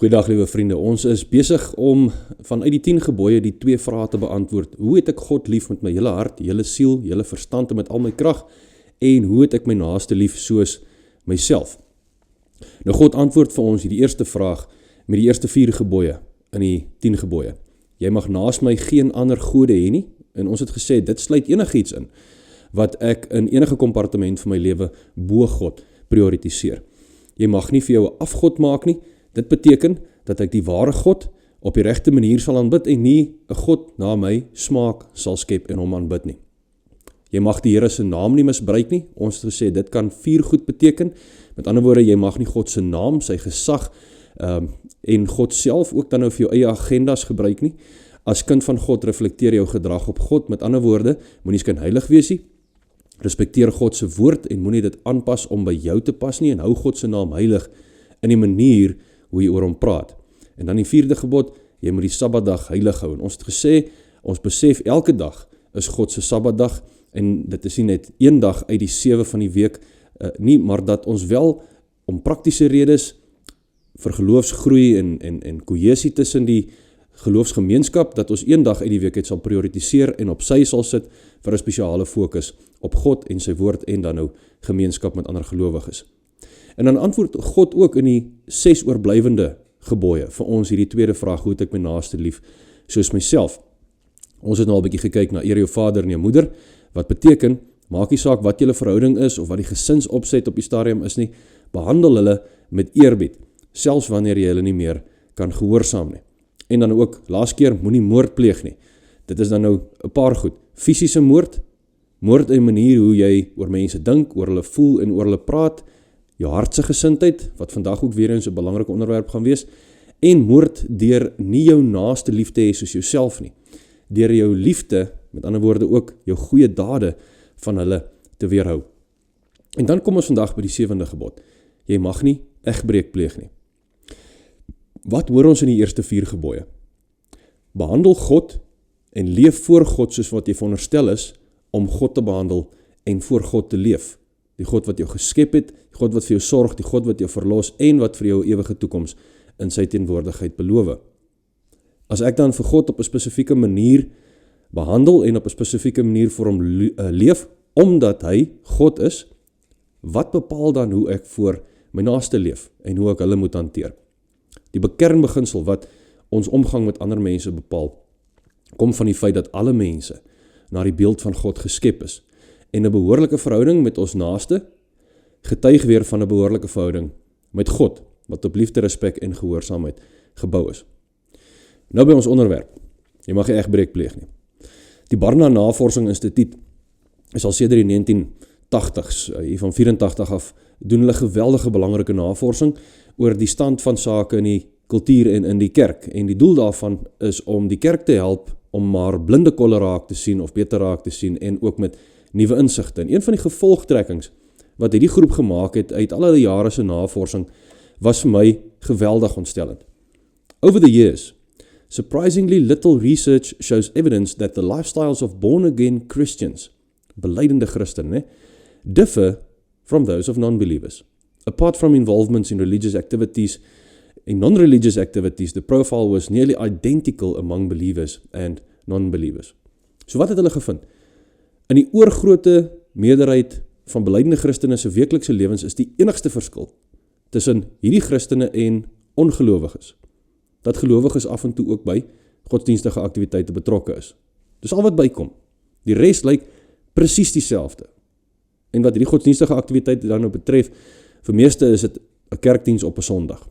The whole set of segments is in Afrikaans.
Goeiedag liewe vriende, ons is besig om vanuit die 10 gebooie die 2 vrae te beantwoord. Hoe het ek God lief met my hele hart, hele siel, hele verstand en met al my krag? En hoe het ek my naaste lief soos myself? Nou God antwoord vir ons die eerste vraag met die eerste 4 gebooie in die 10 gebooie. Jy mag naas my geen ander gode hê nie. En ons het gesê, dit sluit enigiets in wat ek in enige kompartement van my lewe bo God prioritiseer. Jy mag nie vir jou 'n afgod maak nie. Dit beteken dat ek die ware God op die regte manier sal aanbid en nie 'n God na my smaak sal skep en hom aanbid nie. Jy mag die Here se naam nie misbruik nie. Ons het gesê, dit kan 4 goed beteken. Met ander woorde, jy mag nie God se naam, sy gesag en God self ook dan nou vir jou eie agendas gebruik nie. As kind van God reflekteer jou gedrag op God. Met ander woorde, moenie skynheilig wees nie. Respekteer God se woord en moenie dit aanpas om by jou te pas nie en hou God se naam heilig in die manier hoe jy oor hom praat. En dan die 4de gebod, jy moet die Sabbatdag heilig hou. En ons het gesê, ons besef elke dag is God se Sabbatdag en dit is nie net een dag uit die 7 van die week nie, maar dat ons wel om praktiese redes vir geloofsgroei en kohesie tussen die geloofsgemeenskap, dat ons een dag uit die week het sal prioritiseer en op sy sal sit vir 'n spesiale fokus op God en sy woord en dan nou gemeenskap met ander gelowiges. En dan antwoord God ook in die 6 oorblywende gebooie vir ons hierdie tweede vraag, hoe het ek my naaste lief soos myself? Ons het nou al 'n bietjie gekyk na eer jou vader en jou moeder, wat beteken, maak nie saak wat julle verhouding is of wat die gesinsopset op die stadium is nie, behandel hulle met eerbied, selfs wanneer jy hulle nie meer kan gehoorsaam nie. En dan ook, laas keer, moenie moord pleeg nie. Dit is dan nou 'n paar goed. Fisiese moord in 'n manier hoe jy oor mense dink, oor hulle voel en oor hulle praat, jou hartse gesindheid, wat vandag ook weer eens 'n belangrike onderwerp gaan wees, en moord deur nie jou naaste lief te hê soos jouself nie. Deur jou liefde, met ander woorde ook, jou goeie dade van hulle te weerhou. En dan kom ons vandag by die 7de gebod. Jy mag nie egbreek pleeg nie. Wat hoor ons in die eerste 4 gebooie? Behandel God en leef voor God soos wat jy veronderstel is om God te behandel en voor God te leef. Die God wat jou geskep het, die God wat vir jou sorg, die God wat jou verlos en wat vir jou ewige toekoms in sy teenwoordigheid beloof. As ek dan vir God op 'n spesifieke manier behandel en op 'n spesifieke manier vir hom leef, omdat hy God is, wat bepaal dan hoe ek voor my naaste leef en hoe ek hulle moet hanteer? Die kernbeginsel wat ons omgang met ander mense bepaal, kom van die feit dat alle mense na die beeld van God geskep is. En 'n behoorlike verhouding met ons naaste getuig weer van 'n behoorlike verhouding met God, wat op liefde, respek en gehoorsaamheid gebou is. Nou by ons onderwerp. Jy mag nie egbreek pleeg nie. Die Barna Navorsing Instituut is al sedert die 1980s, hier van 84 af, doen hulle geweldige belangrike navorsing oor die stand van sake in die kultuur en in die kerk. En die doel daarvan is om die kerk te help om maar blinde kolle raak te sien of beter raak te sien en ook met nuwe insigte. En een van die gevolgtrekkings wat hierdie groep gemaak het uit al die jare se navorsing was vir my geweldig ontstellend. Over the years, surprisingly little research shows evidence that the lifestyles of born-again Christians, belijdende Christenen, differ from those of non-believers. Apart from involvements in religious activities, in non-religious activities, the profile was nearly identical among believers and non-believers. So wat het hulle gevind? In die oorgrote meerderheid van belijdende Christene se weeklikse lewens is die enigste verskil tussen hierdie Christene en ongelowiges, dat gelowiges af en toe ook by godsdienstige aktiwiteite betrokke is. Dis al wat bykom. Die res lyk presies dieselfde. En wat hierdie godsdienstige aktiwiteite dan nou betref, vir meeste is dit 'n kerkdiens op 'n Sondag.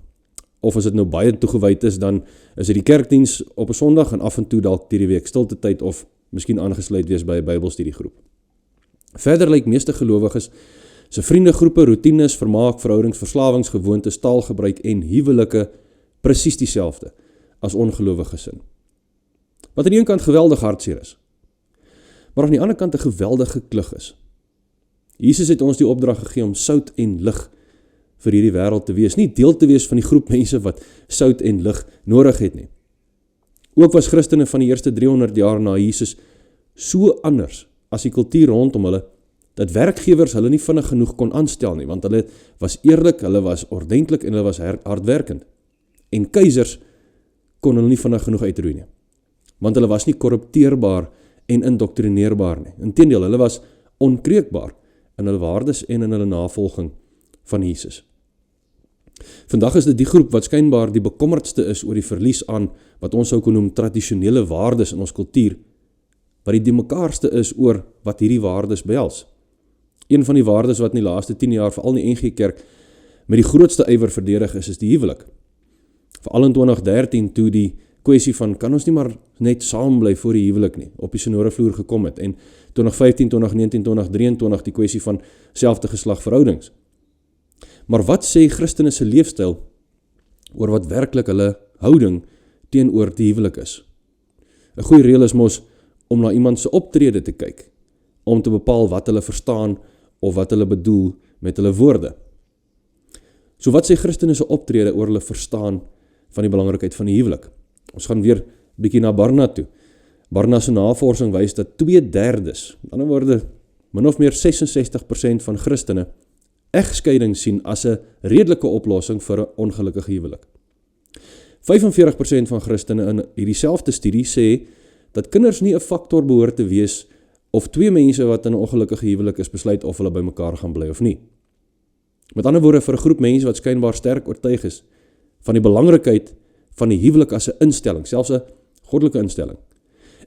Of as dit nou baie toegewyd is, dan is dit die kerkdiens op 'n Sondag en af en toe dalk hierdie week stilte tyd of miskien aangesluit wees by 'n Bybelstudiegroep. Verder lyk meeste gelowiges se vriendegroepe, roetines, vermaak, verhoudings, verslawings, gewoontes, taalgebruik en huwelike presies dieselfde as ongelowige sin. Wat aan die een kant geweldig hartseer is, maar aan die ander kant 'n geweldige klug is. Jesus het ons die opdrag gegee om sout en lig vir hierdie wêreld te wees, nie deel te wees van die groep mense wat sout en lig nodig het nie. Ook was Christene van die eerste 300 jaar na Jesus so anders as die kultuur rondom hulle, dat werkgewers hulle nie vinnig genoeg kon aanstel nie, want hulle was eerlik, hulle was ordentlik en hulle was hardwerkend. En keisers kon hulle nie vinnig genoeg uitroei nie. Want hulle was nie korrupteerbaar en indoktrineerbaar nie. Inteendeel, hulle was onkreukbaar in hulle waardes en in hulle navolging van Jesus. Vandag is dit die groep wat skynbaar die bekommerdste is oor die verlies aan wat ons sou kon noem tradisionele waardes in ons kultuur, wat die mekaarste is oor wat hierdie waardes behels. Een van die waardes wat in die laaste 10 jaar, veral in die NG Kerk, met die grootste ywer verdedig is die huwelik. Veral in 2013 toe die kwessie van, kan ons nie maar net saam bly voor die huwelik nie, op die senoorevloer gekom het, en 2015, 2019, 2023 die kwessie van selfde geslag verhoudings. Maar wat sê Christene se leefstyl oor wat werklik hulle houding teenoor die huwelik is? 'n Goeie reël is mos om na iemand se optrede te kyk, om te bepaal wat hulle verstaan of wat hulle bedoel met hulle woorde. So wat sê Christene se optrede oor hulle verstaan van die belangrikheid van die huwelik? Ons gaan weer bietjie na Barna toe. Barna se navorsing wys dat 2/3, met ander woorde, min of meer 66% van Christene egskeiding sien as 'n redelike oplossing vir 'n ongelukkige huwelik. 45% van Christene in hierdie selfde studie sê dat kinders nie 'n faktor behoort te wees of twee mense wat in 'n ongelukkige huwelik is besluit of hulle by mekaar gaan bly of nie. Met ander woorde, vir 'n groep mense wat skynbaar sterk oortuig is van die belangrikheid van die huwelik as 'n instelling, selfs 'n goddelike instelling,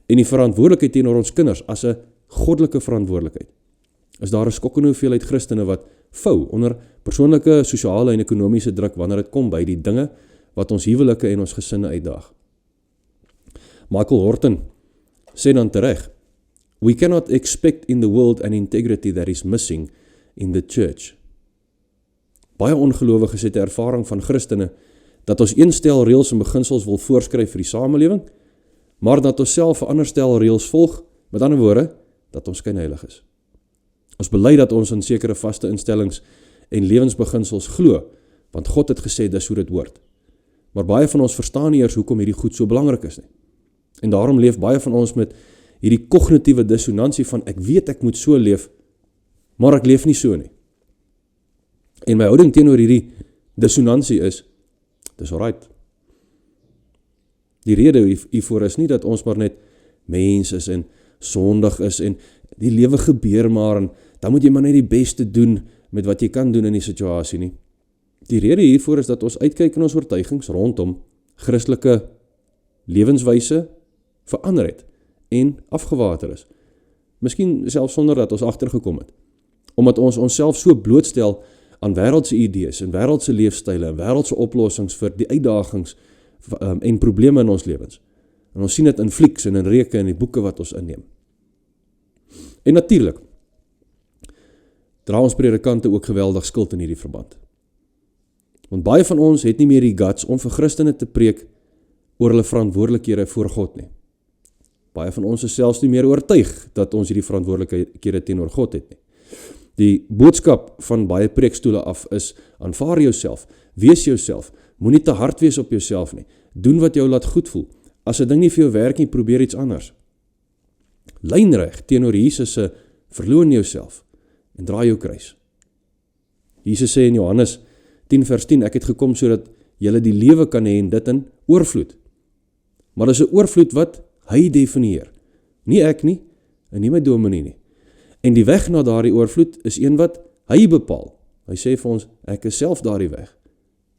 en die verantwoordelikheid teenoor ons kinders as 'n goddelike verantwoordelikheid, is daar 'n skokkende hoeveelheid Christene wat vou onder persoonlike, sosiale en ekonomiese druk wanneer dit kom by die dinge wat ons huwelike en ons gesinne uitdaag. Michael Horton sê dan tereg, "We cannot expect in the world an integrity that is missing in the church." Baie ongelowiges het 'n ervaring van Christene dat ons een stel reëls en beginsels wil voorskryf vir die samelewing, maar dat ons self 'n ander stel reëls volg, met ander woorde, dat ons skynheilig is. Ons bely dat ons in sekere vaste instellings en lewensbeginsels glo, want God het gesê dis hoe dit hoort. Maar baie van ons verstaan nie eers hoekom hierdie goed so belangrik is nie. En daarom leef baie van ons met hierdie kognitiewe dissonansie van ek weet ek moet so leef, maar ek leef nie so nie. En my houding teenoor hierdie dissonansie is, dis alright. Die rede hiervoor is nie dat ons maar net mens is en sondig is en die lewe gebeur maar en dan moet jy maar net die beste doen met wat jy kan doen in die situasie nie. Die rede hiervoor is dat ons uitkyk in ons oortuigings rondom Christelike lewenswyse verander het en afgewater is. Miskien selfs sonder dat ons agtergekom het. Omdat ons onsself so blootstel aan wêreldse idees en wêreldse leefstyle en wêreldse oplossings vir die uitdagings en probleme in ons lewens. En ons sien dit in flieks en in reuke en die boeke wat ons inneem. En natuurlik dra ons predikante ook geweldig skuld in hierdie verband. Want baie van ons het nie meer die guts om vir Christene te preek oor hulle verantwoordelikhede voor God nie. Baie van ons is selfs nie meer oortuig dat ons hierdie verantwoordelikhede teenoor God het nie. Die boodskap van baie preekstoele af is, aanvaar jouself, wees jouself, moenie te hard wees op jouself nie, doen wat jou laat goed voel, as 'n ding nie vir jou werk nie, probeer iets anders. Lynreg teenoor Jesus se verloon jouself en dra jou kruis. Jesus sê in Johannes 10 vers 10, ek het gekom sodat julle die lewe kan hê en dit in oorvloed. Maar dis 'n oorvloed wat hy definieer, nie ek nie en nie my dominee nie. En die weg na daardie oorvloed is een wat hy bepaal. Hy sê vir ons, ek is self daardie weg.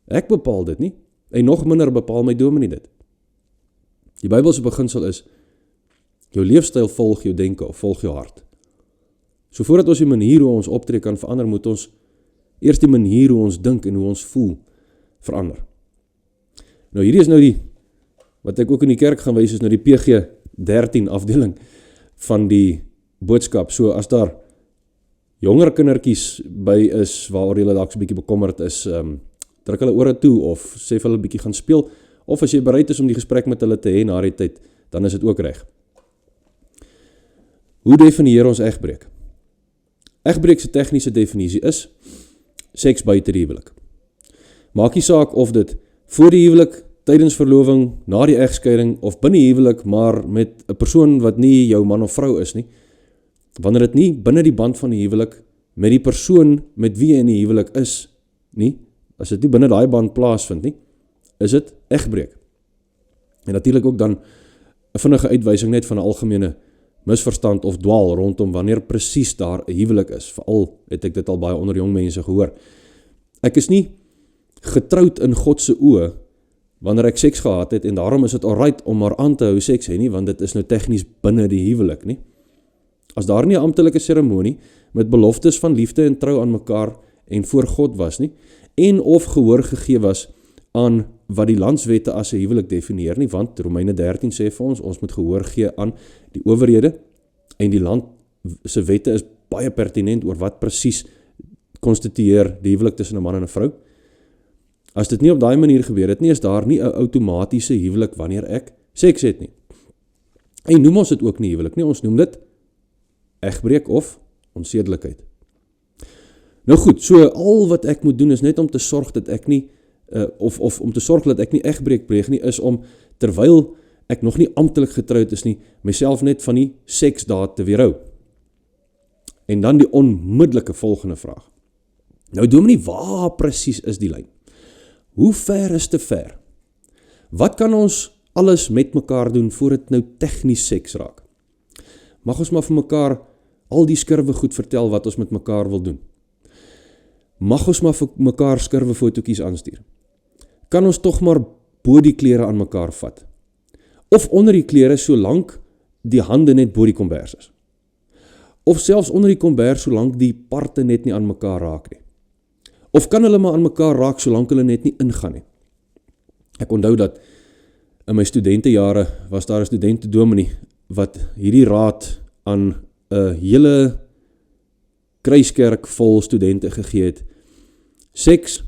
Ek bepaal dit nie, en nog minder bepaal my dominee dit. Die Bybelse beginsel is, jou leefstyl volg jou denke of volg jou hart. So voordat ons die manier hoe ons optree kan verander, moet ons eers die manier hoe ons dink en hoe ons voel verander. Nou hierdie is nou die, wat ek ook in die kerk gaan wys, is nou die PG 13 afdeling van die boodskap. So as daar jonger kindertjies by is, waaroor hulle dalk so 'n bietjie bekommerd is, druk hulle ore toe, of sê vir hulle 'n bietjie gaan speel, of as jy bereid is om die gesprek met hulle te hê na die tyd, dan is dit ook reg. Hoe definieer ons egbreek? Egbreek se tegniese definisie is seks buite die huwelik. Maak nie saak of dit voor die huwelik, tydens verloving, na die egskeiding of binne die huwelik, maar met 'n persoon wat nie jou man of vrou is nie. Wanneer dit nie binne die band van die huwelik met die persoon met wie jy in die huwelik is nie, as dit nie binne daai band plaasvind nie, is dit egbreek. En natuurlik ook dan 'n vinnige uitwysing net van 'n algemene misverstand of dwaal rondom wanneer presies daar 'n huwelik is. Veral het ek dit al baie onder jong mense gehoor. Ek is nie getroud in God se oë wanneer ek seks gehad het en daarom is dit alright om maar aan te hou seks hê nie, want dit is nou tegnies binne die huwelik nie. As daar nie 'n amptelike seremonie met beloftes van liefde en trou aan mekaar en voor God was nie, en of gehoor gegee was aan wat die landswette as 'n huwelik definieer nie, want Romeine 13 sê vir ons moet gehoor gee aan die owerhede en die land se wette is baie pertinent oor wat presies konstitueer die huwelik tussen 'n man en 'n vrou. As dit nie op daai manier gebeur het nie, is daar nie 'n outomatiese huwelik wanneer ek seks het nie. En noem ons dit ook nie huwelik nie, ons noem dit egbreek of onsedelikheid. Nou goed, so al wat ek moet doen is net om te sorg dat ek nie of om te sorg dat ek nie egbreek pleeg nie, is om terwyl ek nog nie amptelik getroud is nie, myself net van die seksdaad te weerhou. En dan die onmiddellike volgende vraag. Nou dominee, waar presies is die lyn? Hoe ver is te ver? Wat kan ons alles met mekaar doen voor dit nou tegnies seks raak? Mag ons maar vir mekaar al die skurwe goed vertel wat ons met mekaar wil doen? Mag ons maar vir mekaar skurwe fotootjies aanstuur? Kan ons tog maar bo die klere aan mekaar vat? Of onder die klere solank die hande net bo die kombers is? Of selfs onder die kombers solank die parte net nie aan mekaar raak nie? Of kan hulle maar aan mekaar raak solank hulle net nie ingaan nie? Ek onthou dat in my studentejare was daar 'n studentedominee wat hierdie raad aan 'n hele kruiskerk vol studente gegee het. Seks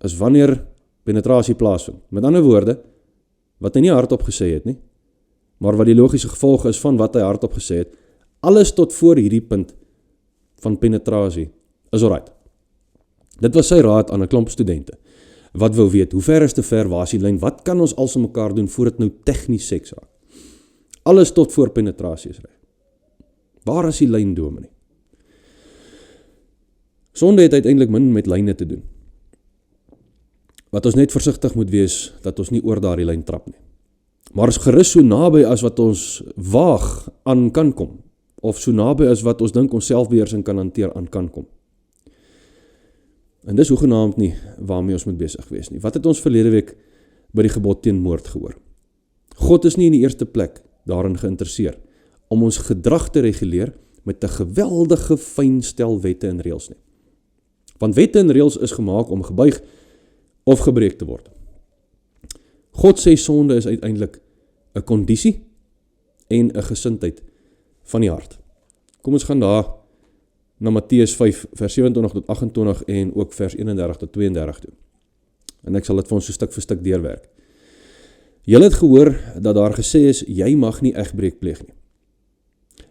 is wanneer penetrasie plaasvind. Met ander woorde, wat hy nie hardop gesê het nie, maar wat die logiese gevolg is van wat hy hardop gesê het, alles tot voor hierdie punt van penetrasie is alright. Dit was sy raad aan 'n klomp studente. Wat wou weet, hoe ver is te ver, waar is die lyn, wat kan ons als mekaar doen voor dit nou tegnies seks raak? Alles tot voor penetrasie is reg. Waar is die lyn, dominee? Sonde het uiteindelik min met lyne te doen. Wat ons net versigtig moet wees, dat ons nie oor daardie lyn trap nie. Maar is gerus so naby as wat ons waag aan kan kom, of so naby as wat ons dink ons selfbeheersing kan hanteer aan kan kom. En dis hoegenaamd nie waarmee ons moet besig wees nie. Wat het ons verlede week by die gebod teen moord gehoor? God is nie in die eerste plek daarin geïnteresseerd om ons gedrag te reguleer met 'n geweldige fyn stel wette en reëls nie. Want wette en reëls is gemaak om gebuig of gebreek te word. God sê sonde is uiteindelik 'n kondisie en 'n gesindheid van die hart. Kom ons gaan daar na Matteus 5 vers 27 tot 28 en ook vers 31 tot 32 toe. En ek sal dit vir ons so stuk vir stuk deurwerk. Julle het gehoor dat daar gesê is, jy mag nie egbreek pleeg nie.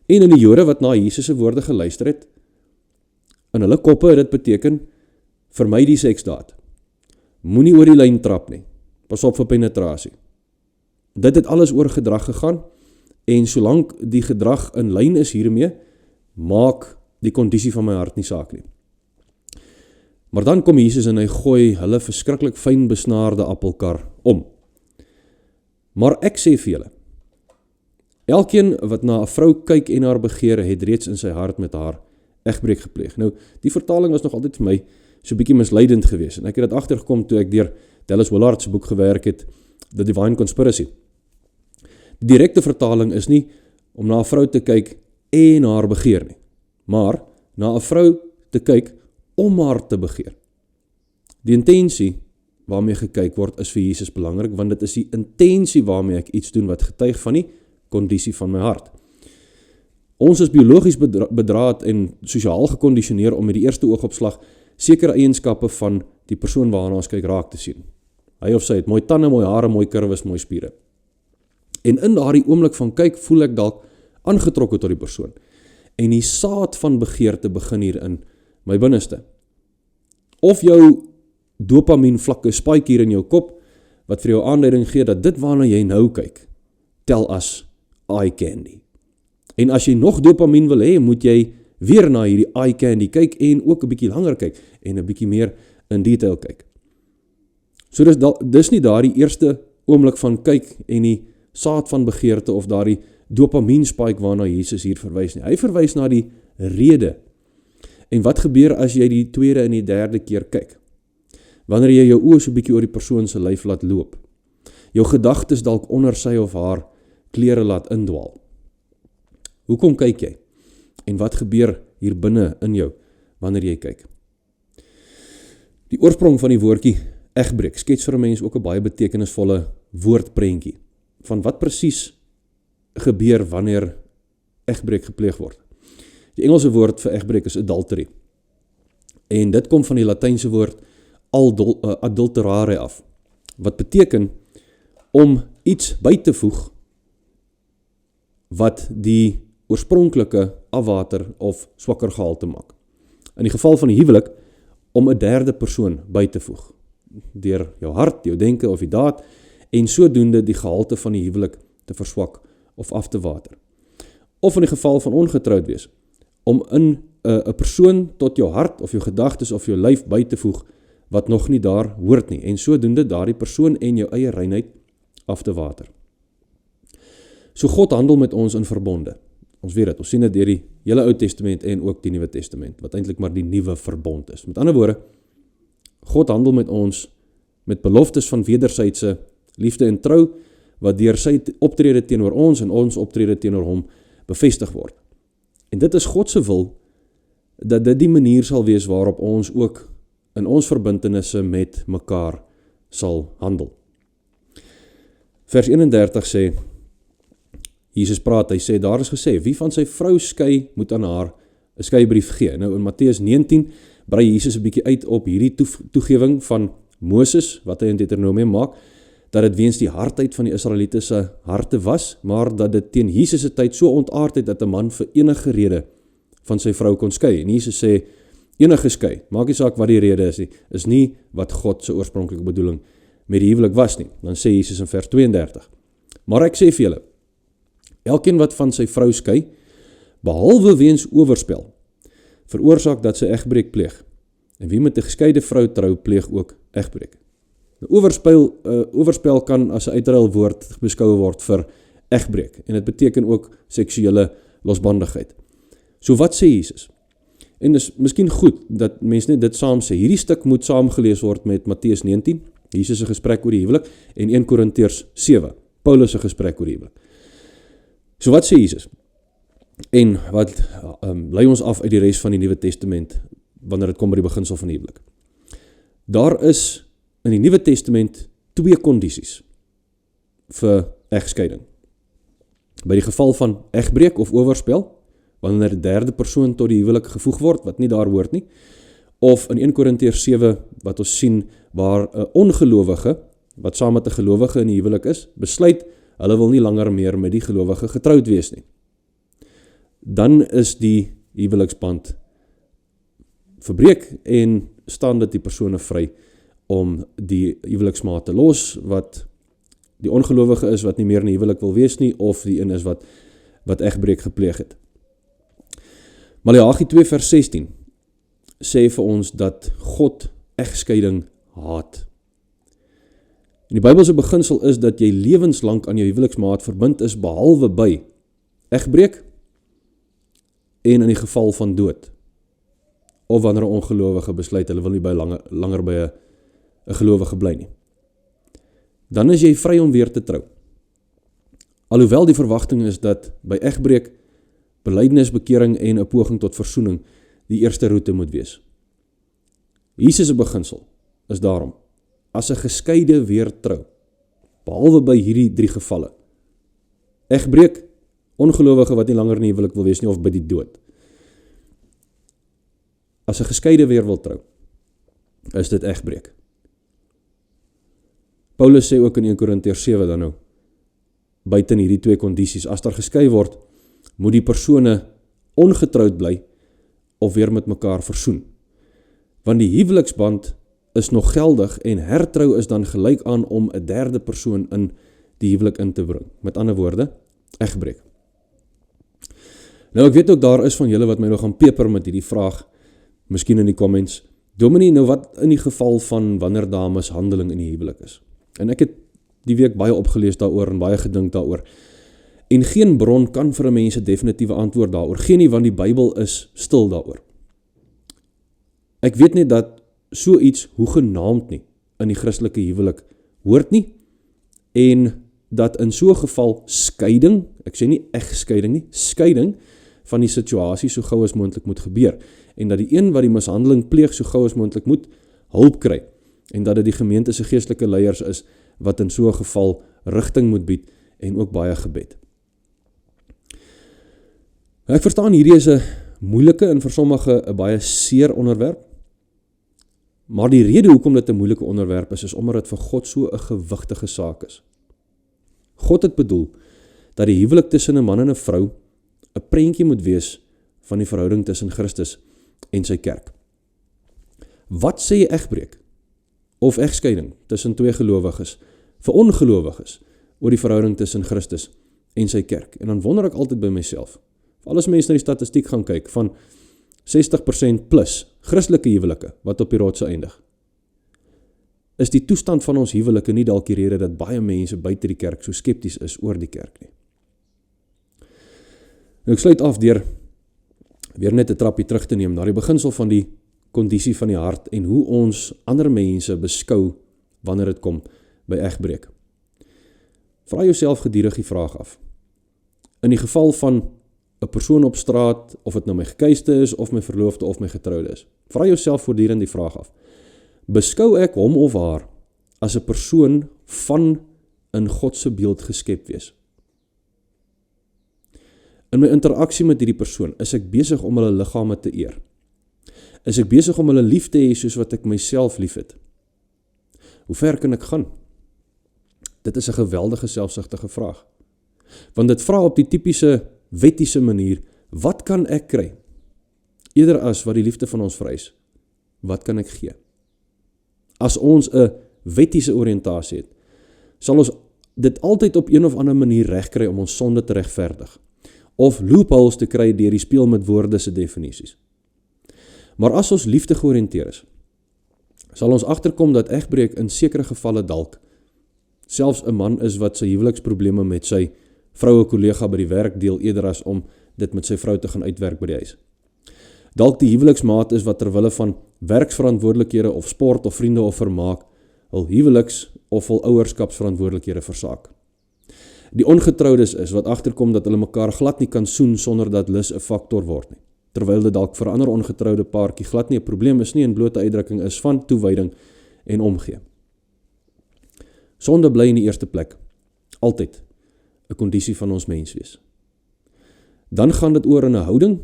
En in die Jode wat na Jesus se woorde geluister het, in hulle koppe het dit beteken, vermy die seksdaad. Moenie oor die lyn trap nie. Pas op vir penetrasie. Dit het alles oor gedrag gegaan, en solank die gedrag in lyn is hiermee, maak die kondisie van my hart nie saak nie. Maar dan kom Jesus en hy gooi hulle verskriklik fyn besnaarde appelkar om. Maar ek sê vir julle, elkeen wat na 'n vrou kyk en haar begeer, het reeds in sy hart met haar egbreek gepleeg. Nou, die vertaling was nog altyd vir my so 'n bietjie misleidend geweest, en ek het dit agtergekom toe ek deur Dallas Willard se boek gewerk het, The Divine Conspiracy. Die direkte vertaling is nie om na 'n vrou te kyk en haar begeer nie, maar na 'n vrou te kyk om haar te begeer. Die intensie waarmee gekyk word is vir Jesus belangrik, want dit is die intensie waarmee ek iets doen wat getuig van die kondisie van my hart. Ons is biologies bedraad en sosiaal gekondisioneer om met die eerste oogopslag sekere eienskappe van die persoon waarna ons kyk raak te sien. Hy of sy het mooi tande, mooi hare, mooi kurwes, mooi spiere. En in daardie oomblik van kyk voel ek dalk aangetrokke tot die persoon. En die saad van begeerte begin hier in my binneste. Of jou dopamien vlakke spike hier in jou kop, wat vir jou aanleiding gee dat dit waarna jy nou kyk, tel as eye candy. En as jy nog dopamien wil hê, moet jy weer na hierdie eye candy kyk en ook 'n bietjie langer kyk en 'n bietjie meer in detail kyk. So dis nie daardie eerste oomblik van kyk en die saad van begeerte of daardie dopamien spike waarna Jesus hier verwys nie. Hy verwys na die rede. En wat gebeur as jy die tweede en die derde keer kyk? Wanneer jy jou oë so 'n bietjie oor die persoon se lyf laat loop. Jou gedagtes dalk onder sy of haar klere laat indwaal. Hoekom kyk jy? En wat gebeur hier binne in jou wanneer jy kyk? Die oorsprong van die woordjie egbreek skets vir 'n mens ook 'n baie betekenisvolle woordprentjie van wat presies gebeur wanneer egbreek gepleeg word. Die Engelse woord vir egbreek is adultery. En dit kom van die Latynse woord adulterare af, wat beteken om iets by te voeg wat die oorspronklike afwater of swakker gehalte maak. In die geval van die huwelik, om 'n derde persoon by te voeg, deur jou hart, jou denke of die daad, en sodoende die gehalte van die huwelik te verswak of af te water. Of in die geval van ongetroud wees, om in 'n persoon tot jou hart of jou gedagtes of jou lyf by te voeg, wat nog nie daar hoort nie, en sodoende daardie persoon en jou eie reinheid af te water. So God handel met ons in verbonde. Ons weet dit, ons sien dit deur die hele Ou Testament en ook die Nuwe Testament, wat eintlik maar die nuwe verbond is. Met ander woorde, God handel met ons met beloftes van wederwysige liefde en trou, wat deur sy optrede teenoor ons en ons optrede teenoor hom bevestig word. En dit is God se wil, dat dit die manier sal wees waarop ons ook in ons verbintenisse met mekaar sal handel. Vers 31 sê, Jesus praat, hy sê, daar is gesê, wie van sy vrou skei, moet aan haar 'n skeibrief gee. Nou in Matteus 19 brei Jesus 'n bietjie uit op hierdie toegewing van Moses, wat hy in Deuteronomium maak, dat dit weens die hardheid van die Israeliete se harte was, maar dat dit teen Jesus se tyd so ontaard het, dat 'n man vir enige rede van sy vrou kon skei. En Jesus sê, enige skei, maak nie saak wat die rede is nie wat God se oorspronklike bedoeling met die huwelik was nie. Dan sê Jesus in vers 32, maar ek sê vir julle, elkeen wat van sy vrou skei, behalwe weens oorspel, veroorsaak dat sy egbreek pleeg. En wie met 'n geskeide vrou trou, pleeg ook egbreek. Oorspel kan as 'n uitruil woord beskou word vir egbreek. En dit beteken ook seksuele losbandigheid. So wat sê Jesus? En is miskien goed dat mense net dit saam sê. Hierdie stuk moet saamgelees word met Matteus 19, Jesus se gesprek oor die huwelik, en 1 Korintiërs 7, Paulus se gesprek oor die huwelik. So wat sê Jesus? En wat lei ons af uit die res van die Nuwe Testament, wanneer dit kom by die beginsel van die huwelik? Daar is in die Nuwe Testament 2 kondisies vir egskeiding. By die geval van egbreek of oorspel, wanneer 'n derde persoon tot die huwelik gevoeg word, wat nie daar hoort nie, of in 1 Korintiërs 7, wat ons sien, waar 'n ongelowige, wat saam met 'n gelowige in die huwelik is, besluit, hulle wil nie langer meer met die gelowige getroud wees nie. Dan is die huweliksband verbreek en staan dit die persone vry om die huweliksmaat te los, wat die ongelowige is, wat nie meer in die huwelik wil wees nie, of die een is wat egbreek gepleeg het. Maleagi 2 vers 16 sê vir ons dat God egskeiding haat. En die Bybelse beginsel is dat jy lewenslank aan jou huweliksmaat verbind is, behalwe by egbreek en in die geval van dood. Of wanneer 'n ongelowige besluit, hulle wil nie langer by 'n gelowige bly nie. Dan is jy vry om weer te trou. Alhoewel die verwagting is dat by egbreek, belydenis, bekering en 'n poging tot versoening die eerste roete moet wees. Jesus se beginsel is daarom, as 'n geskeide weer trou, behalwe by hierdie 3 gevalle, egbreek, ongelowige wat nie langer in die huwelik wil wees nie, of by die dood. As 'n geskeide weer wil trou, is dit egbreek. Paulus sê ook in 1 Korintiërs 7 dan nou, buiten hierdie 2 kondisies, as daar geskei word, moet die persone ongetroud bly, of weer met mekaar versoen. Want die huweliksband is nog geldig, en hertrou is dan gelyk aan om 'n derde persoon in die huwelik in te bring. Met ander woorde, egbreek. Nou ek weet ook daar is van julle wat my nog gaan peper met hierdie vraag, miskien in die comments, Dominee, nou wat in die geval van wanneer daar mishandeling in die huwelik is? En ek het die week baie opgelees daaroor en baie gedink daaroor. En geen bron kan vir 'n mens 'n definitiewe antwoord daaroor gee nie, want die Bybel is stil daaroor. Ek weet net dat so iets hoegenaamd nie in die Christelike huwelik hoort nie, en dat in so 'n geval skeiding, ek sê nie egskeiding nie, skeiding van die situasie so gou as moontlik moet gebeur, en dat die een wat die mishandeling pleeg so gou as moontlik moet hulp kry, en dat dit die gemeente se geestelike leiers is wat in so 'n geval rigting moet bied en ook baie gebed. Ek verstaan hierdie is 'n moeilike en vir sommige 'n baie seer onderwerp, maar die rede hoekom dit 'n moeilike onderwerp is omdat dit vir God so 'n gewigtige saak is. God het bedoel dat die huwelik tussen 'n man en 'n vrou 'n prentjie moet wees van die verhouding tussen Christus en sy kerk. Wat sê egbreek of egskeiding tussen twee gelowiges vir ongelowiges oor die verhouding tussen Christus en sy kerk? En dan wonder ek altyd by myself, veral as mense na die statistiek gaan kyk, van 60% plus Christelike huwelike wat op die rotse eindig, is die toestand van ons huwelike nie dalk die rede dat baie mense buite die kerk so skepties is oor die kerk nie. En ek sluit af deur weer net 'n trappie terug te neem na die beginsel van die kondisie van die hart en hoe ons ander mense beskou wanneer dit kom by egbreek. Vra jouself gedurig die vraag af. In die geval van 'n persoon op straat, of dit nou my gekuiste is, of my verloofde, of my getroude is, vra jouself voortdurend die vraag af. Beskou ek hom of haar as 'n persoon van in God se beeld geskep wees? In my interaksie met hierdie persoon, is ek besig om hulle liggame te eer? Is ek besig om hulle lief te hê soos wat ek myself lief het? Hoe ver kan ek gaan? Dit is 'n geweldige selfsugtige vraag. Want dit vra op die tipiese wettiese manier, wat kan ek kry? Eerder as wat die liefde van ons vereis, wat kan ek gee? As ons 'n wettiese oriëntasie het, sal ons dit altyd op een of ander manier regkry om ons sonde te regverdig, of loopholes te kry deur die speel met woorde se definisies. Maar as ons liefde georiënteer is, sal ons agterkom dat egbreek in sekere gevalle dalk selfs 'n man is wat sy huweliksprobleme met sy vroue kollega by die werk deel, eerder as om dit met sy vrou te gaan uitwerk by die huis. Dalk die huweliksmaat is wat terwille van werksverantwoordelikhede of sport of vriende of vermaak, hul huweliks of hul ouerskapsverantwoordelikhede versaak. Die ongetroudes is wat agterkom dat hulle mekaar glad nie kan soen sonder dat lus 'n faktor word nie, terwyl dit dalk vir 'n ander ongetroude paartjie glad nie 'n probleem is nie en blote uitdrukking is van toewyding en omgee. Sonde bly in die eerste plek altyd 'n kondisie van ons menswees. Dan gaan dit oor in 'n houding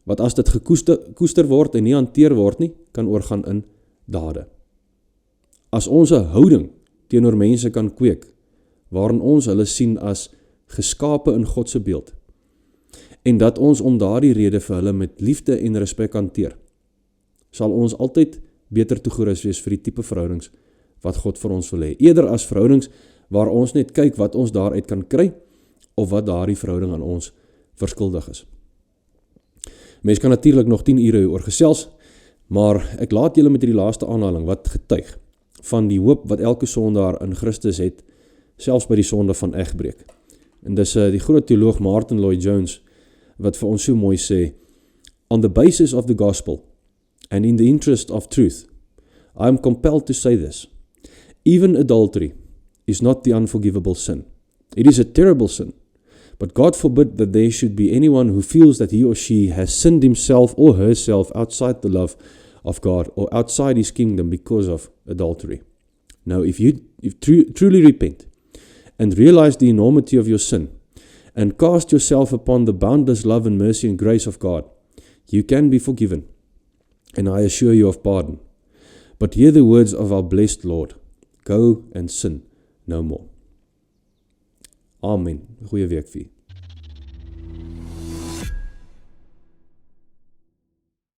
wat as dit gekoester word en nie hanteer word nie, kan oorgaan in dade. As ons 'n houding teenoor mense kan kweek waarin ons hulle sien as geskape in God se beeld, en dat ons om daardie rede vir hulle met liefde en respek hanteer, sal ons altyd beter toegerus wees vir die tipe verhoudings wat God vir ons wil hê, eerder as verhoudings waar ons net kyk wat ons daaruit kan kry, of wat daardie verhouding aan ons verskuldig is. Mens kan natuurlik nog 10 ure oor gesels, maar ek laat julle met hierdie laaste aanhaling wat getuig van die hoop wat elke sondaar in Christus het, selfs by die sonde van egbreek. En dis die groot teoloog Martin Lloyd-Jones wat vir ons so mooi sê, on the basis of the gospel and in the interest of truth, I am compelled to say this. Even adultery is not the unforgivable sin. It is a terrible sin. But God forbid that there should be anyone who feels that he or she has sinned himself or herself outside the love of God or outside his kingdom because of adultery. Now, if you truly repent and realize the enormity of your sin and cast yourself upon the boundless love and mercy and grace of God, you can be forgiven, and I assure you of pardon. But hear the words of our blessed Lord, go and sin no more. Amen. Goeie week vir u.